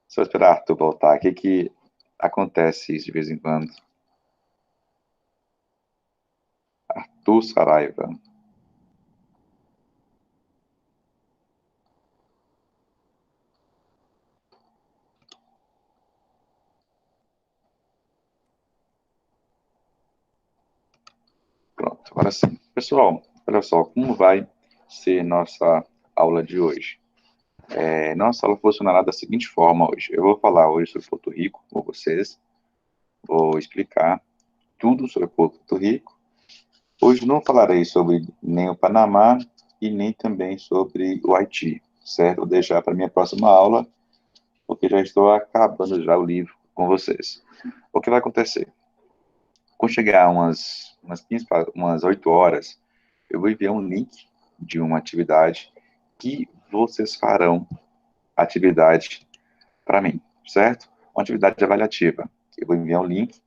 Só esperar tu voltar. O que que acontece isso de vez em quando? Arthur Saraiva. Pronto, agora sim. Pessoal, olha só, como vai ser nossa aula de hoje? Nossa aula funcionará da seguinte forma hoje. Eu vou falar hoje sobre Porto Rico com vocês, vou explicar tudo sobre Porto Rico. Hoje não falarei sobre nem o Panamá e nem também sobre o Haiti, certo? Vou deixar para minha próxima aula, porque já estou acabando já o livro com vocês. O que vai acontecer? Quando chegar umas 15, umas 8 horas, eu vou enviar um link de uma atividade que vocês farão atividade para mim, certo? Uma atividade avaliativa. Eu vou enviar um link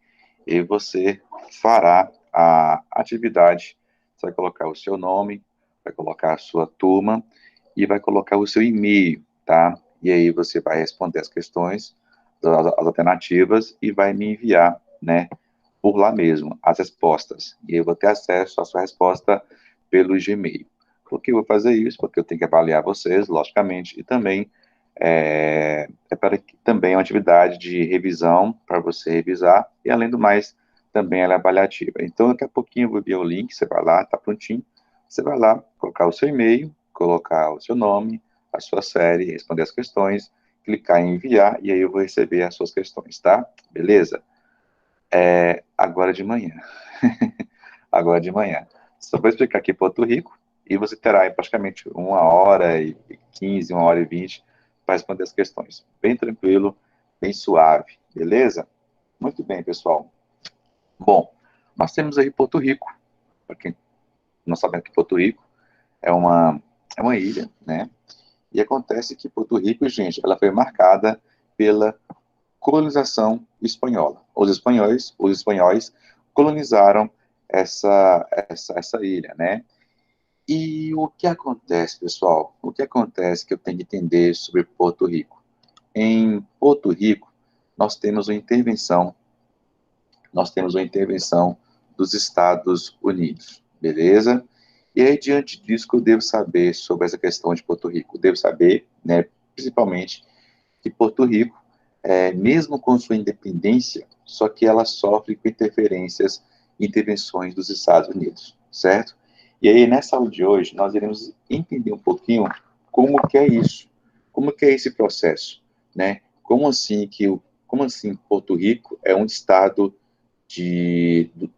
e você fará a atividade. Você vai colocar o seu nome, vai colocar a sua turma e vai colocar o seu e-mail, tá? E aí você vai responder as questões, as alternativas e vai me enviar, né, por lá mesmo, as respostas. E eu vou ter acesso à sua resposta pelo Gmail. Por que eu vou fazer isso? Porque eu tenho que avaliar vocês, logicamente, e também para que também é uma atividade de revisão para você revisar, e além do mais, também ela é avaliativa. Então, daqui a pouquinho eu vou enviar o link, você vai lá, tá prontinho, você vai lá, colocar o seu e-mail, colocar o seu nome, a sua série, responder as questões, clicar em enviar, e aí eu vou receber as suas questões, tá? Beleza? Agora de manhã. Agora de manhã. Só vou explicar aqui Porto Rico, e você terá aí praticamente 1h15, 1h20 para responder as questões. Bem tranquilo, bem suave, beleza? Muito bem, pessoal. Bom, nós temos aí Porto Rico, para quem não sabe que Porto Rico é uma ilha, né? E acontece que Porto Rico, gente, ela foi marcada pela colonização espanhola. Os espanhóis colonizaram essa ilha, né? E o que acontece, pessoal? O que acontece que eu tenho que entender sobre Porto Rico? Em Porto Rico, nós temos uma intervenção, nós temos uma intervenção dos Estados Unidos, beleza? E aí, diante disso, que eu devo saber sobre essa questão de Porto Rico? Eu devo saber, né, principalmente, que Porto Rico, mesmo com sua independência, só que ela sofre com interferências e intervenções dos Estados Unidos, certo? E aí, nessa aula de hoje, nós iremos entender um pouquinho como que é isso, como que é esse processo, né? Como assim Porto Rico é um estado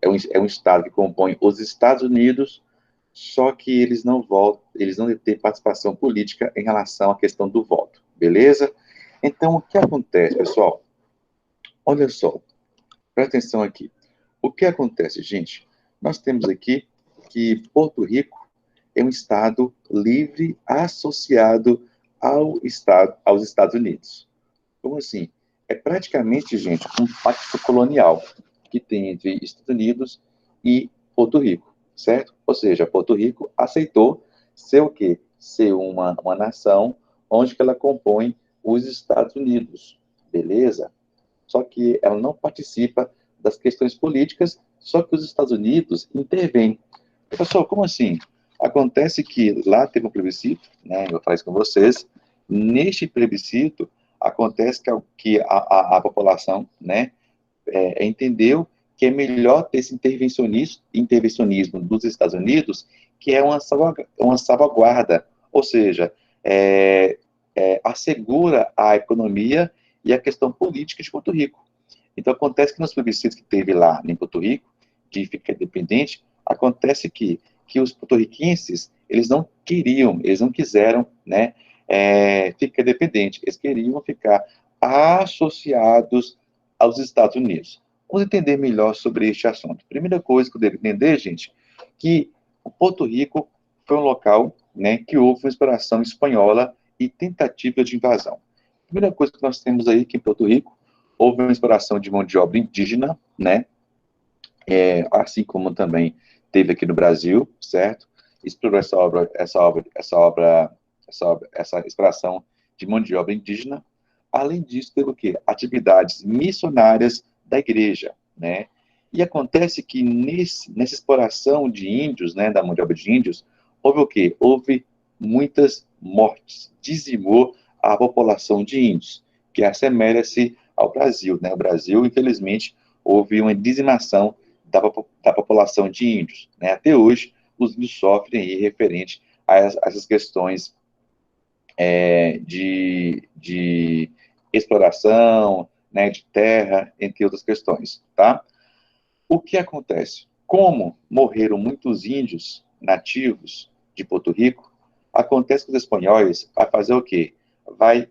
é um estado que compõe os Estados Unidos, só que eles não têm participação política em relação à questão do voto, beleza? Então, o que acontece, pessoal? Olha só, presta atenção aqui. O que acontece, gente? Nós temos aqui que Porto Rico é um estado livre associado aos Estados Unidos. Como assim? É praticamente, gente, um pacto colonial que tem entre Estados Unidos e Porto Rico, certo? Ou seja, Porto Rico aceitou ser o quê? Ser uma nação onde que ela compõe os Estados Unidos, beleza? Só que ela não participa das questões políticas, só que os Estados Unidos intervêm. Pessoal, como assim? Acontece que lá teve um plebiscito, né? Eu falei isso com vocês. Neste plebiscito, acontece que a população, né, entendeu que é melhor ter esse intervencionismo dos Estados Unidos, que é uma salvaguarda, ou seja, assegura a economia e a questão política de Porto Rico. Então, acontece que nos plebiscitos que teve lá em Porto Rico, de ficar independente, acontece que os porto-riquenses, eles não quiseram, né, ficar independente, eles queriam ficar associados aos Estados Unidos. Vamos entender melhor sobre este assunto. Primeira coisa que eu devo entender, gente, que o Porto Rico foi um local, né, que houve uma exploração espanhola e tentativa de invasão. Primeira coisa que nós temos aí que em Porto Rico houve uma exploração de mão de obra indígena, né, assim como também teve aqui no Brasil, certo? Explorou essa exploração de mão de obra indígena Além disso, teve o quê? Atividades missionárias da igreja, né? E acontece que nessa exploração de índios, né, da mão de obra de índios, houve o quê? Houve muitas mortes, dizimou a população de índios, que assemelha-se ao Brasil, né? O Brasil, infelizmente, houve uma dizimação da população de índios, né? Até hoje, os índios sofrem aí referente a essas questões de exploração, né, de terra, entre outras questões, tá? O que acontece? Como morreram muitos índios nativos de Porto Rico, acontece que os espanhóis vai fazer o quê? Vai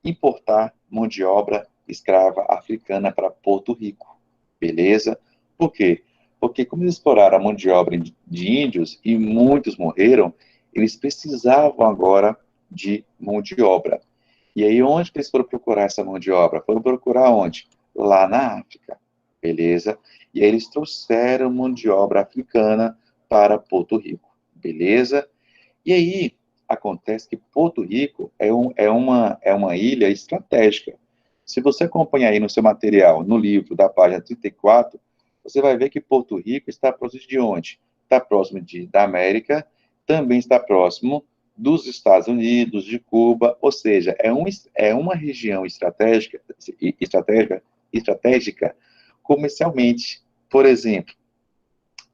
importar mão de obra escrava africana para Porto Rico, beleza? Por quê? Porque como eles exploraram a mão de obra de índios e muitos morreram, eles precisavam agora de mão de obra. E aí, onde que eles foram procurar essa mão de obra? Foram procurar onde? Lá na África, beleza? E aí eles trouxeram mão de obra africana para Porto Rico, beleza? E aí, acontece que Porto Rico é uma ilha estratégica. Se você acompanhar aí no seu material, no livro, da página 34, você vai ver que Porto Rico está próximo de onde? Está próximo da América, também está próximo dos Estados Unidos, de Cuba, ou seja, é uma região estratégica comercialmente. Por exemplo,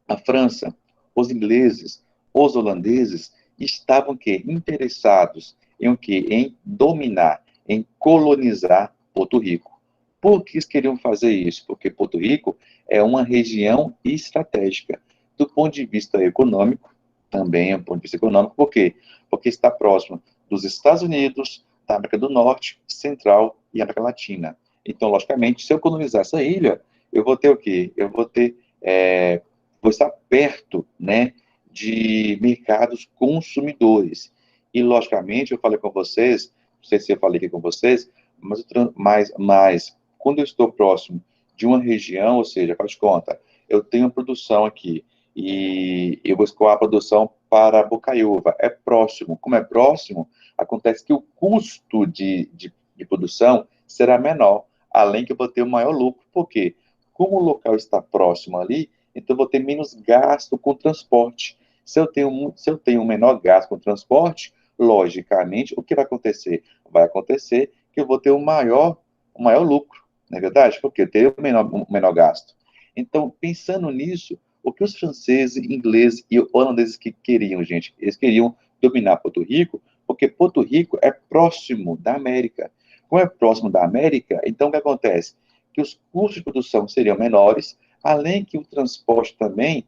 a França, os ingleses, os holandeses estavam que interessados em o quê? Em dominar, em colonizar Porto Rico. Por que eles queriam fazer isso? Porque Porto Rico é uma região estratégica do ponto de vista econômico, também é um ponto de vista econômico. Por quê? Porque está próximo dos Estados Unidos, da América do Norte, Central e América Latina. Então, logicamente, se eu colonizar essa ilha, eu vou ter o quê? Eu vou estar perto, né, de mercados consumidores. E, logicamente, eu falei com vocês, não sei se eu falei aqui com vocês, mas quando eu estou próximo de uma região, ou seja, faz conta, eu tenho produção aqui e eu vou escoar a produção para Bocaiúva, é próximo. Como é próximo, acontece que o custo de produção será menor, além que eu vou ter um maior lucro. Por quê? Como o local está próximo ali, então eu vou ter menos gasto com transporte. Se eu tenho um menor gasto com transporte, logicamente, o que vai acontecer? Vai acontecer que eu vou ter um maior lucro, não é verdade? Porque eu tenho um menor gasto. Então, pensando nisso, o que os franceses, ingleses e holandeses que queriam, gente? Eles queriam dominar Porto Rico, porque Porto Rico é próximo da América. Como é próximo da América, então o que acontece? Que os custos de produção seriam menores, além que o transporte também,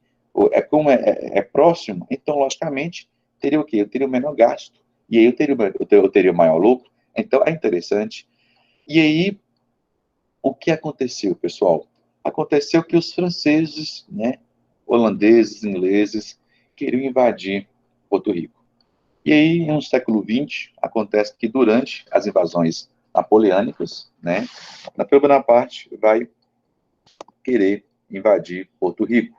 como é próximo, então, logicamente, teria o quê? Eu teria o menor gasto, e aí eu teria o maior lucro, então é interessante. E aí, o que aconteceu, pessoal? Aconteceu que os franceses, né, holandeses, ingleses, queriam invadir Porto Rico. E aí, no século XX, acontece que durante as invasões napoleônicas, né, Napoleão Bonaparte vai querer invadir Porto Rico.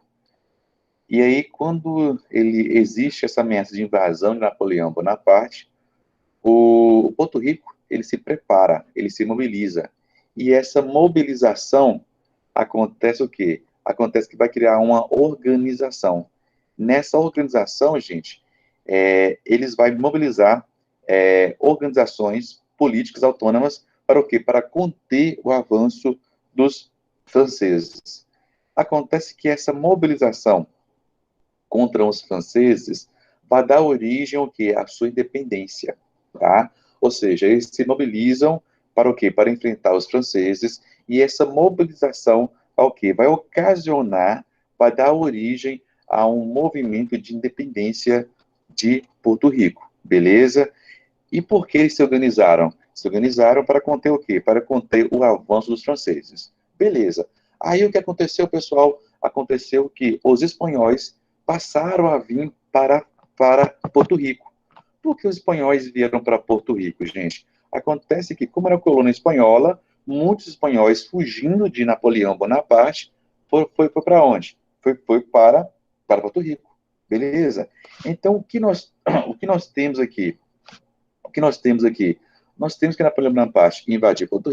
E aí, quando existe essa ameaça de invasão de Napoleão Bonaparte, o Porto Rico ele se prepara, ele se mobiliza. E essa mobilização acontece o quê? Acontece que vai criar uma organização. Nessa organização, gente, eles vão mobilizar organizações políticas autônomas para o quê? Para conter o avanço dos franceses. Acontece que essa mobilização contra os franceses vai dar origem ao quê? À sua independência, tá? Ou seja, eles se mobilizam para o quê? Para enfrentar os franceses, e essa mobilização ao quê? Vai ocasionar, vai dar origem a um movimento de independência de Porto Rico, beleza? E por que eles se organizaram? Se organizaram para conter o quê? Para conter o avanço dos franceses. Beleza. Aí o que aconteceu, pessoal? Aconteceu que os espanhóis passaram a vir para Porto Rico. Por que os espanhóis vieram para Porto Rico, gente? Acontece que, como era colônia espanhola, muitos espanhóis, fugindo de Napoleão Bonaparte, foi para onde? Foi para Porto Rico. Beleza? Então, o que nós temos aqui? O que nós temos aqui? nós temos que Napoleão Bonaparte invadir Porto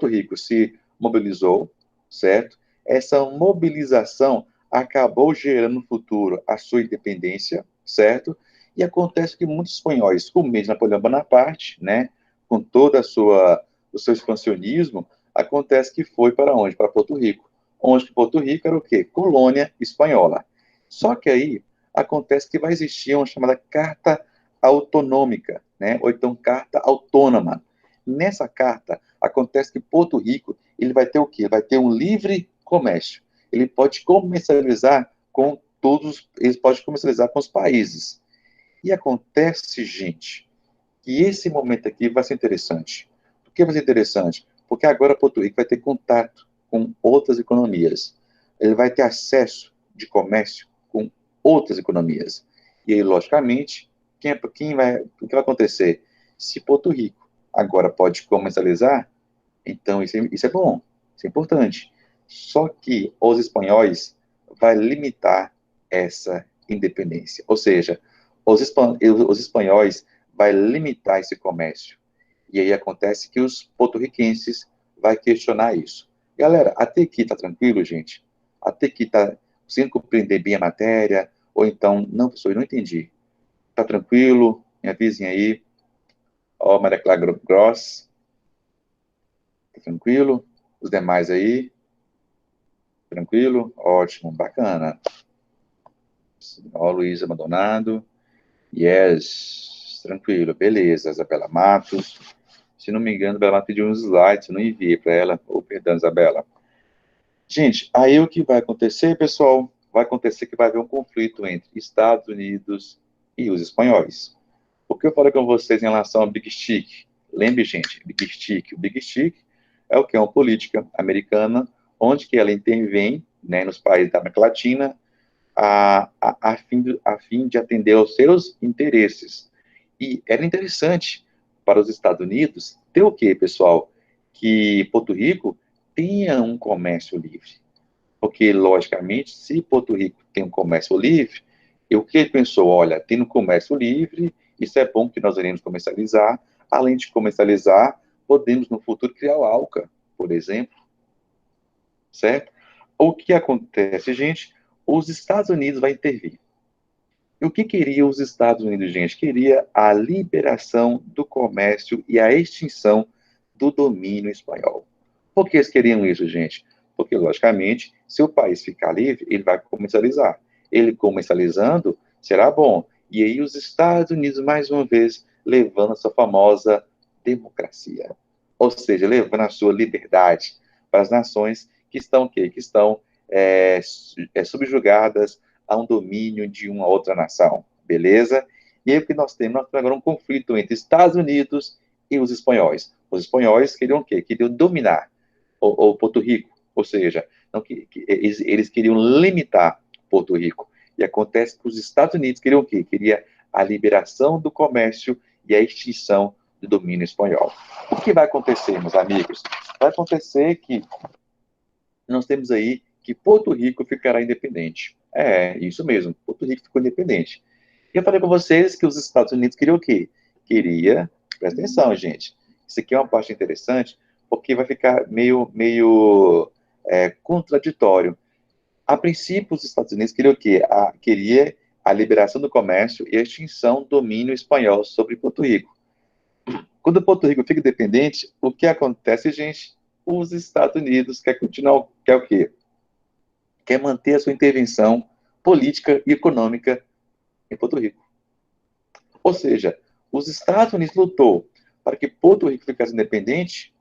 Rico se mobilizou, certo? Essa mobilização acabou gerando no futuro a sua independência, certo? E acontece que muitos espanhóis, como mesmo Napoleão Bonaparte, né, com toda o seu expansionismo, acontece que foi para onde? Para Porto Rico. Onde Porto Rico era o quê? Colônia espanhola. Só que aí acontece que vai existir uma chamada Carta Autonômica, né? Ou então Carta Autônoma. Nessa carta, acontece que Porto Rico ele vai ter o quê? Vai ter um livre comércio. Ele pode comercializar com todos, ele pode comercializar com os países. E acontece, gente, que esse momento aqui vai ser interessante. Por que vai ser interessante? Porque agora Porto Rico vai ter contato com outras economias. Ele vai ter acesso de comércio com outras economias. E aí, logicamente, o que vai acontecer? Se Porto Rico agora pode comercializar, então isso é bom, isso é importante. Só que os espanhóis vai limitar essa independência. Ou seja, os espanhóis vai limitar esse comércio. E aí acontece que os porto-riquenses vai questionar isso. Galera, até aqui tá tranquilo, gente? Até aqui tá sem compreender bem a matéria? Ou então, não, professor, eu não entendi. Tá tranquilo? Me avisem aí. Ó, Maria Clara Gross. Tá tranquilo? Os demais aí? Tranquilo? Ótimo, bacana. Ó, Luísa Maldonado. Yes, tranquilo, beleza. Isabela Matos. Se não me engano, ela pediu uns slides, eu não enviei para ela. Oh, perdão, Isabela. Gente, aí o que vai acontecer, pessoal? Vai acontecer que vai haver um conflito entre Estados Unidos e os espanhóis. O que eu falei com vocês em relação ao Big Stick? Lembre, gente, Big Stick. O Big Stick é o que? É uma política americana onde que ela intervém, né, nos países da América Latina a fim de atender aos seus interesses. E era interessante para os Estados Unidos ter o quê, pessoal? Que Porto Rico tenha um comércio livre. Porque, logicamente, se Porto Rico tem um comércio livre, o que ele pensou? Olha, tendo comércio livre, isso é bom que nós iremos comercializar. Além de comercializar, podemos no futuro criar o ALCA, por exemplo, certo? O que acontece, gente? Os Estados Unidos vai intervir. E o que queria os Estados Unidos, gente? Queria a liberação do comércio e a extinção do domínio espanhol. Por que eles queriam isso, gente? Porque, logicamente, se o país ficar livre, ele vai comercializar. Ele comercializando, será bom. E aí os Estados Unidos, mais uma vez, levando a sua famosa democracia. Ou seja, levando a sua liberdade para as nações que estão o quê? Que estão subjugadas a um domínio de uma outra nação, beleza? E aí o que nós temos? Nós temos agora um conflito entre Estados Unidos e os espanhóis. Os espanhóis queriam o quê? Queriam dominar o Porto Rico, ou seja, não, eles queriam limitar Porto Rico. E acontece que os Estados Unidos queriam o quê? Queria a liberação do comércio e a extinção do domínio espanhol. O que vai acontecer, meus amigos? Vai acontecer que nós temos aí que Porto Rico ficará independente. É, isso mesmo, Porto Rico ficou independente. E eu falei para vocês que os Estados Unidos queriam o quê? Queria, presta atenção, gente, isso aqui é uma parte interessante, porque vai ficar meio contraditório. A princípio, os Estados Unidos queriam o quê? Queria a liberação do comércio e a extinção do domínio espanhol sobre Porto Rico. Quando Porto Rico fica independente, o que acontece, gente? Os Estados Unidos quer continuar, quer o quê? Quer manter a sua intervenção política e econômica em Porto Rico. Ou seja, os Estados Unidos lutou para que Porto Rico ficasse independente,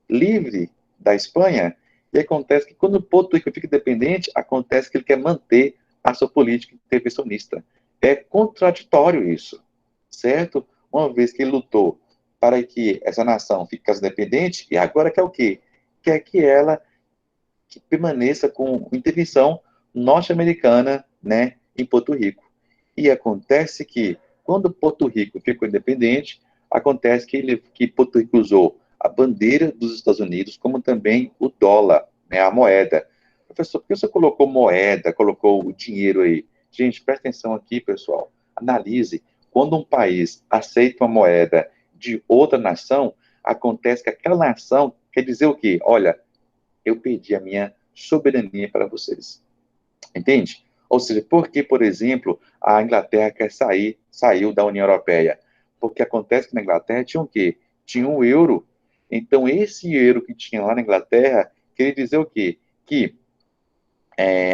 livre da Espanha, e acontece que quando Porto Rico fica independente, acontece que ele quer manter a sua política intervencionista. É contraditório isso, certo? Uma vez que ele lutou para que essa nação ficasse independente, e agora quer o quê? Quer que ela que permaneça com intervenção norte-americana, né, em Porto Rico. E acontece que, quando Porto Rico ficou independente, acontece que Porto Rico usou a bandeira dos Estados Unidos, como também o dólar, né, a moeda. Professor, por que você colocou moeda, colocou o dinheiro aí? Gente, presta atenção aqui, pessoal. Analise. Quando um país aceita uma moeda de outra nação, acontece que aquela nação quer dizer o quê? Olha, eu pedi a minha soberania para vocês. Entende? Ou seja, por que, por exemplo, a Inglaterra saiu da União Europeia? Porque acontece que na Inglaterra tinha o quê? Tinha o euro. Então, esse euro que tinha lá na Inglaterra, queria dizer o quê? Que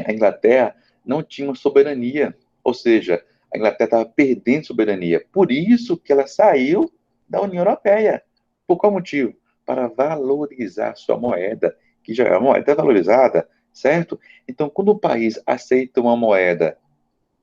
a Inglaterra não tinha uma soberania. Ou seja, a Inglaterra estava perdendo soberania. Por isso que ela saiu da União Europeia. Por qual motivo? Para valorizar sua moeda, que já é uma moeda valorizada, certo? Então, quando o país aceita uma moeda,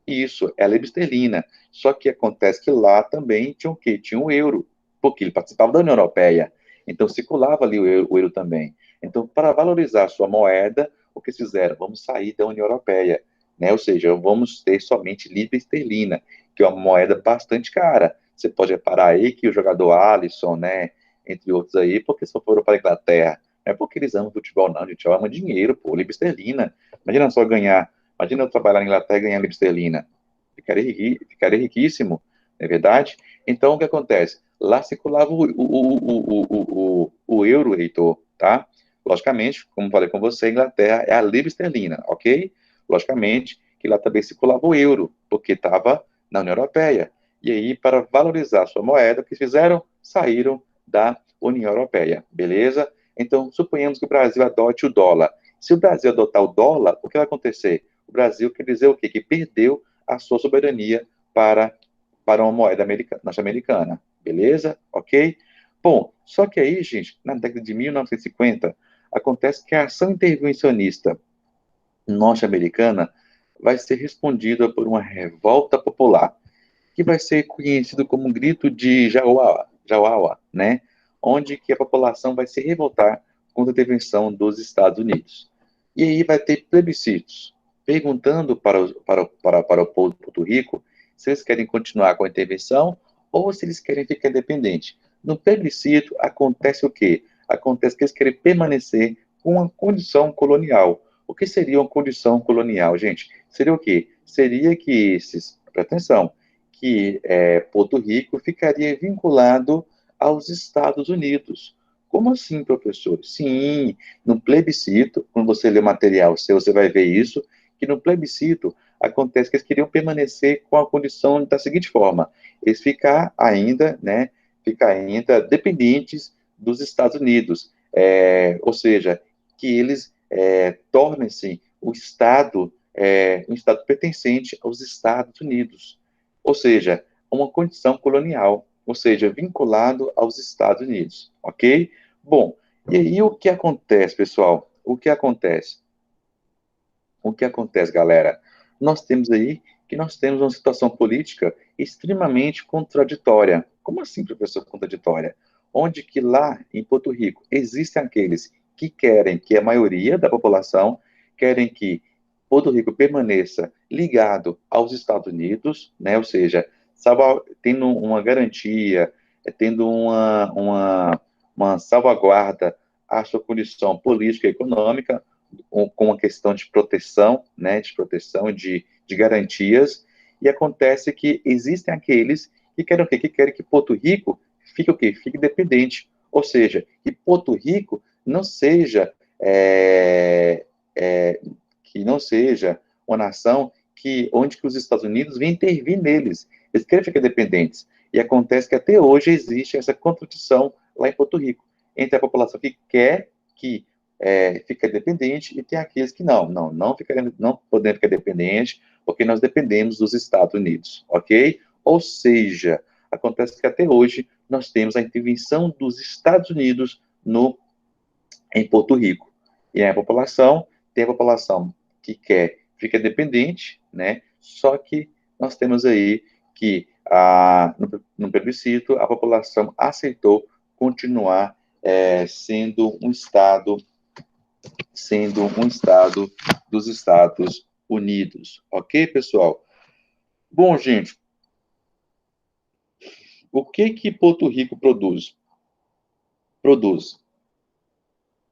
isso é a libra esterlina. Só que acontece que lá também tinha o quê? Tinha o euro, porque ele participava da União Europeia. Então, circulava ali o euro também. Então, para valorizar a sua moeda, o que fizeram? Vamos sair da União Europeia, né? Ou seja, vamos ter somente libra esterlina, que é uma moeda bastante cara. Você pode reparar aí que o jogador Alisson, né, entre outros aí, porque só foram para a Inglaterra. Não é porque eles amam futebol, não, a gente ama dinheiro, pô, libra esterlina. Imagina só ganhar. Imagina eu trabalhar na Inglaterra e ganhar libra esterlina. Ficaria riquíssimo, não é verdade? Então, o que acontece? Lá circulava o euro, Heitor, tá? Logicamente, como falei com você, a Inglaterra é a libra esterlina, ok? Logicamente que lá também circulava o euro, porque estava na União Europeia. E aí, para valorizar a sua moeda, o que fizeram? Saíram da União Europeia, beleza? Então, suponhamos que o Brasil adote o dólar. Se o Brasil adotar o dólar, o que vai acontecer? O Brasil quer dizer o quê? Que perdeu a sua soberania para uma moeda norte-americana, beleza? Ok? Bom, só que aí, gente, na década de 1950, acontece que a ação intervencionista norte-americana vai ser respondida por uma revolta popular, que vai ser conhecido como um grito de Jauawa, né? Onde que a população vai se revoltar contra a intervenção dos Estados Unidos. E aí vai ter plebiscitos, perguntando para o povo de Porto Rico se eles querem continuar com a intervenção ou se eles querem ficar independentes. No plebiscito, acontece o quê? Acontece que eles querem permanecer com uma condição colonial. O que seria uma condição colonial, gente? Seria o quê? Seria que presta atenção, que Porto Rico ficaria vinculado aos Estados Unidos. Como assim, professor? Sim, no plebiscito, quando você lê o material seu, você vai ver isso, que no plebiscito acontece que eles queriam permanecer com a condição da seguinte forma, eles ficar ainda dependentes dos Estados Unidos, ou seja, que eles tornem-se um Estado pertencente aos Estados Unidos, ou seja, uma condição colonial, ou seja, vinculado aos Estados Unidos, ok? Bom, e aí o que acontece, pessoal? O que acontece? O que acontece, galera? Nós temos uma situação política extremamente contraditória. Como assim, professor, contraditória? Onde que lá em Porto Rico existem aqueles que querem que a maioria da população querem que Porto Rico permaneça ligado aos Estados Unidos, né? Ou seja, tendo uma garantia, tendo uma salvaguarda à sua condição política e econômica, com uma questão de proteção, né, de garantias, e acontece que existem aqueles que querem o quê? Que querem que Porto Rico fique o quê? Fique independente, ou seja, que Porto Rico não seja que não seja uma nação onde que os Estados Unidos vêm intervir neles. Eles querem ficar independentes. E acontece que até hoje existe essa contradição lá em Porto Rico, entre a população que quer que fica dependente e tem aqueles que não podemos ficar dependente porque nós dependemos dos Estados Unidos, ok? Ou seja, acontece que até hoje nós temos a intervenção dos Estados Unidos em Porto Rico. E a população tem a população que fica dependente, né? Só que nós temos aí que no plebiscito a população aceitou continuar sendo um estado dos Estados Unidos. Ok, pessoal? Bom, gente, o que Porto Rico produz?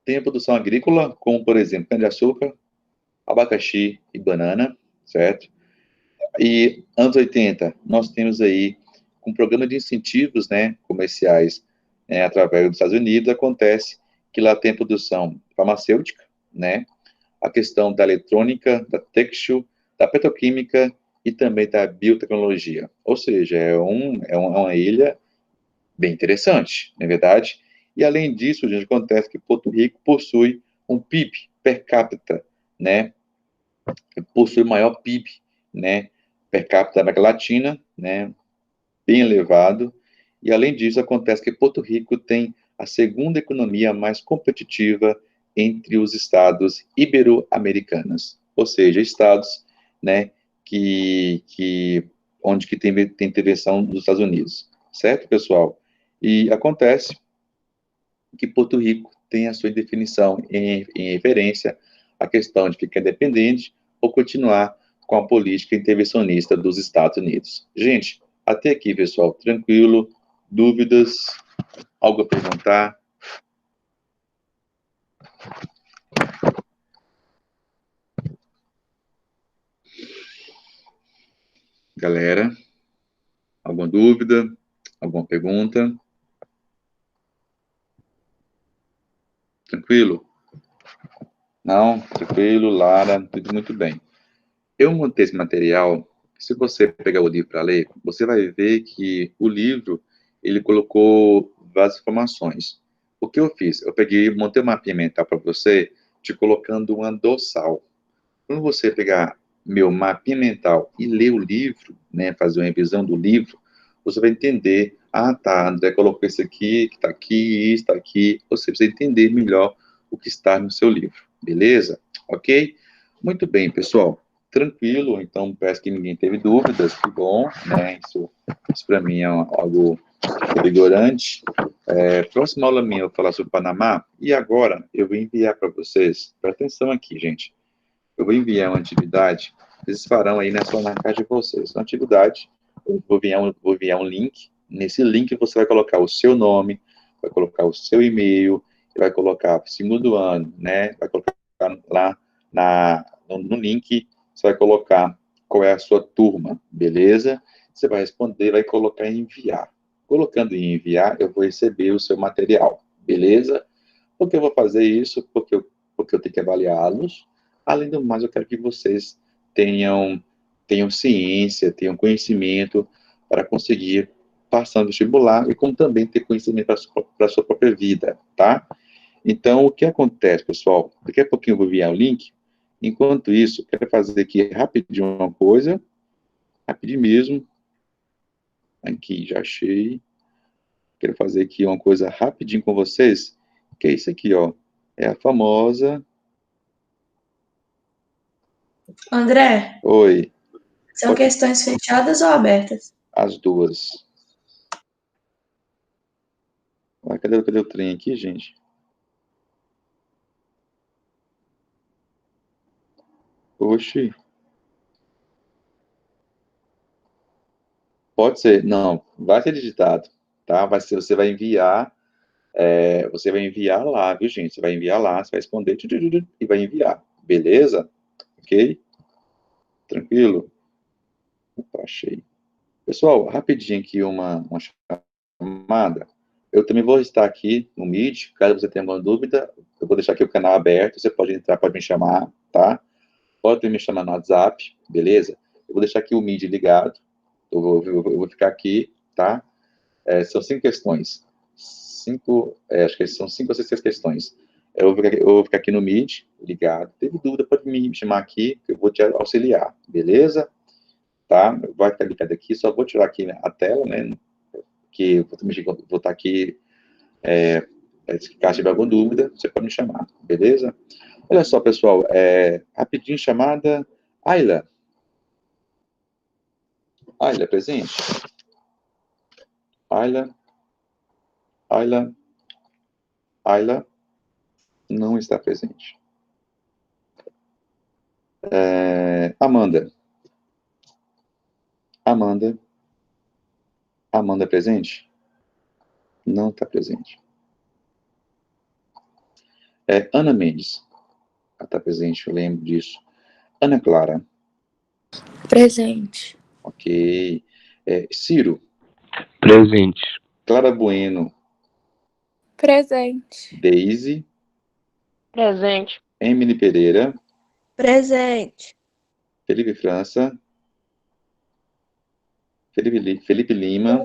Tem a produção agrícola, como, por exemplo, cana-de-açúcar, abacaxi e banana, certo? E anos 80, nós temos aí com o programa de incentivos, né, comerciais, através dos Estados Unidos, acontece que lá tem produção farmacêutica, né, a questão da eletrônica, da têxtil, da petroquímica e também da biotecnologia. Ou seja, é uma ilha bem interessante, não é verdade? E além disso, gente, acontece que Porto Rico possui um PIB per capita, né? Possui o maior PIB, né? Per capita da América Latina, né? Bem elevado. E além disso, acontece que Porto Rico tem a segunda economia mais competitiva entre os estados ibero-americanos, ou seja, estados, né, onde que tem intervenção dos Estados Unidos, certo, pessoal? E acontece que Porto Rico tem a sua definição em referência à questão de ficar independente ou continuar com a política intervencionista dos Estados Unidos. Gente, até aqui, pessoal, tranquilo? Dúvidas? Algo a perguntar? Galera, alguma dúvida? Alguma pergunta? Tranquilo? Não? Tranquilo, Lara, tudo muito bem. Eu montei esse material, se você pegar o livro para ler, você vai ver que o livro, ele colocou várias informações. O que eu fiz? Eu peguei, montei um mapinha mental para você, te colocando uma dorsal. Quando você pegar meu mapinha mental e ler o livro, né, fazer uma revisão do livro, você vai entender, ah, tá, André colocou isso aqui, que está aqui, isso está aqui, você precisa entender melhor o que está no seu livro, beleza? Ok? Muito bem, pessoal, tranquilo, então parece que ninguém teve dúvidas, que bom, né, isso para mim é algo vigorante. Próxima aula minha eu vou falar sobre o Panamá, e agora eu vou enviar para vocês, presta atenção aqui, gente, eu vou enviar uma atividade, vocês farão aí na caixa de vocês. Na atividade, eu vou enviar um link. Nesse link você vai colocar o seu nome, vai colocar o seu e-mail, vai colocar segundo ano, né? Vai colocar lá no link, você vai colocar qual é a sua turma, beleza? Você vai responder, vai colocar em enviar. Colocando em enviar, eu vou receber o seu material, beleza? Por que eu vou fazer isso? Porque eu tenho que avaliá-los. Além do mais, eu quero que vocês tenham ciência, tenham conhecimento para conseguir passar no vestibular e como também ter conhecimento para a sua própria vida, tá? Então, o que acontece, pessoal? Daqui a pouquinho eu vou enviar o link. Enquanto isso, eu quero fazer aqui rapidinho uma coisa, rapidinho mesmo. Aqui, já achei. Quero fazer aqui uma coisa rapidinho com vocês, que é isso aqui, ó. É a famosa... André, Oi. são questões fechadas ou abertas? As duas. Cadê o trem aqui, gente? Oxi. Pode ser. Não, vai ser digitado, tá? Você vai enviar lá, viu, gente? Você vai enviar lá, você vai responder e vai enviar. Beleza? Ok? Tranquilo? Opa, achei. Pessoal, rapidinho aqui uma chamada. Eu também vou estar aqui no Meet, caso você tenha alguma dúvida, eu vou deixar aqui o canal aberto, você pode entrar, pode me chamar, tá? Pode me chamar no WhatsApp, beleza? Eu vou deixar aqui o Meet ligado, eu vou ficar aqui, tá? São 5 questões. Acho que são 5 ou 6 questões. Eu vou ficar aqui no Meet, ligado. Teve dúvida, pode me chamar aqui, que eu vou te auxiliar, beleza? Tá? Vai ficar ligado aqui, só vou tirar aqui a tela, né? Que eu vou estar aqui, caso tiver alguma dúvida, você pode me chamar, beleza? Olha só, pessoal, rapidinho chamada Ayla. Ayla, presente? Ayla, Ayla, Ayla não está presente. Amanda. Amanda. Amanda presente? Não está presente. Ana Mendes. Ela está presente, eu lembro disso. Ana Clara. Presente. Ok. Ciro. Presente. Clara Bueno. Presente. Daisy. Presente. Emily Pereira. Presente. Felipe França. Felipe Lima.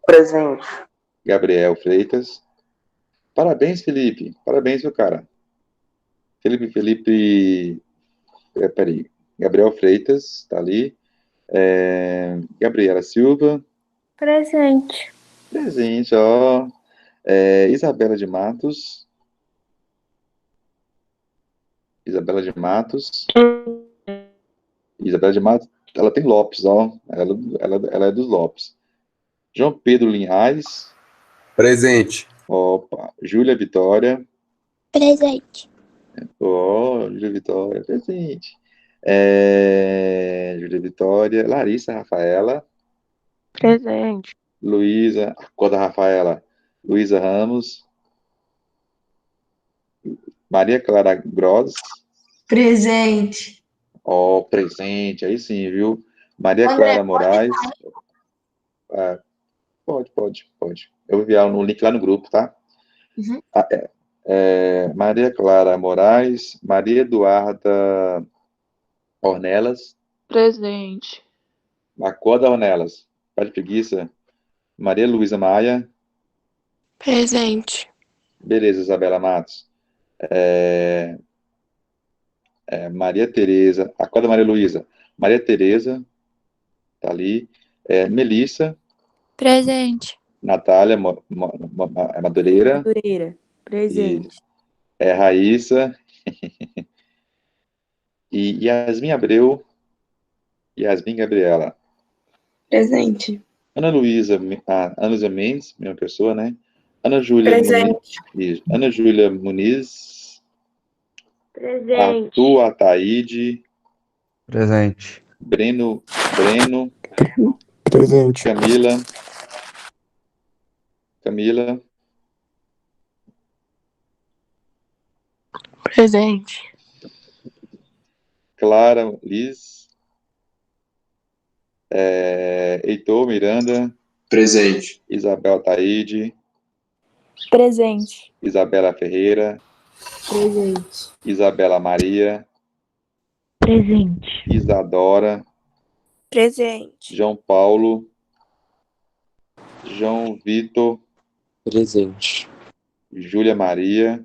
Presente. Gabriel Freitas. Parabéns, Felipe. Parabéns, meu cara. Peraí. Gabriel Freitas, tá ali. Gabriela Silva. Presente. Presente, ó. Isabela de Matos. Isabela de Matos. Isabela de Matos, ela tem Lopes, ó. Ela é dos Lopes. João Pedro Linhares. Presente. Opa. Júlia Vitória. Presente. Ó, Júlia Vitória, presente. Júlia Vitória. Larissa Rafaela. Presente. Luísa, a cor da Rafaela. Luísa Ramos. Maria Clara Gross. Presente. Ó, presente, aí sim, viu? Maria André, Clara Moraes. Pode. Eu vou enviar no link lá no grupo, tá? Uhum. Maria Clara Moraes. Maria Eduarda Ornelas. Presente. A cor da Ornelas. Tá de preguiça. Maria Luísa Maia. Presente. Beleza, Isabela Matos. Maria Tereza. A cor da Maria Luísa. Maria Tereza. Tá ali. Melissa. Presente. Natália Madureira. Madureira. Presente. Raíssa. E Yasmin Abreu. Yasmin Gabriela. Presente. Ana Luísa Mendes, mesma pessoa, né? Ana Júlia Presente. Muniz. Ana Júlia Muniz. Presente. Arthur Ataíde. Presente. Breno. Presente. Camila. Presente. Clara Liz. Heitor Miranda. Presente. Isabel Ataíde. Presente. Isabela Ferreira. Presente. Isabela Maria. Presente. Isadora. Presente. João Paulo. João Vitor. Presente. Júlia Maria.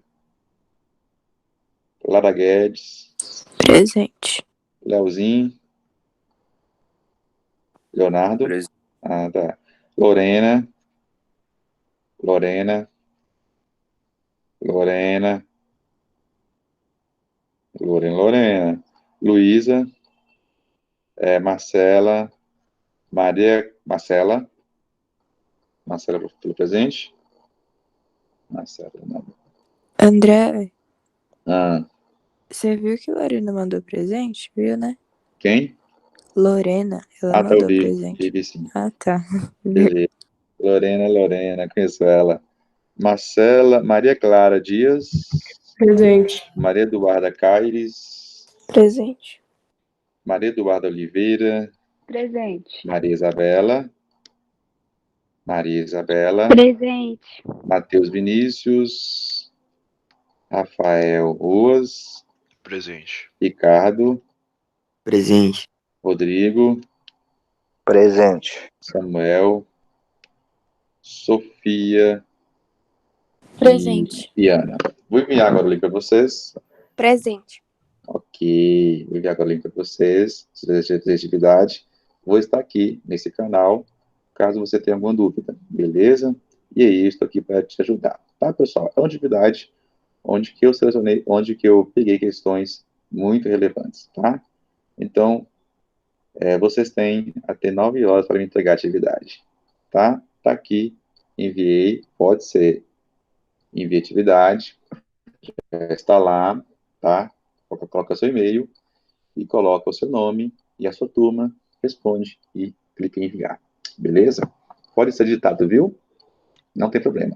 Lara Guedes. Presente. Leozinho. Leonardo. Presente. Tá. Lorena. Luísa. Marcela. Marcela pelo presente. Marcela, não. André, Ah, você viu que Lorena mandou presente? Viu, né? quem? Lorena, ela Tá, eu mandou vi. presente. Vi sim. Ah, tá. Beleza. Lorena, conheço ela. Marcela, Maria Clara Dias. Presente. Maria Eduarda Caires. Presente. Maria Eduarda Oliveira. Presente. Maria Isabela. Presente. Matheus Vinícius. Rafael Ruas. Presente. Ricardo. Presente. Rodrigo. Presente. Samuel. Sofia. Presente. E Ana. Vou enviar agora o link para vocês. Presente. Ok, vou enviar agora o link para vocês. Se você deseja atividade, vou estar aqui nesse canal, caso você tenha alguma dúvida, beleza? E aí, estou aqui para te ajudar, tá, pessoal? É uma atividade onde que eu selecionei, onde que eu peguei questões muito relevantes, tá? Então, vocês têm até 9 horas para me entregar a atividade, tá? Tá aqui, enviei, pode ser, envie atividade, está lá, tá? Coloca seu e-mail e coloca o seu nome e a sua turma, responde e clica em enviar. Beleza? Pode ser digitado, viu? Não tem problema.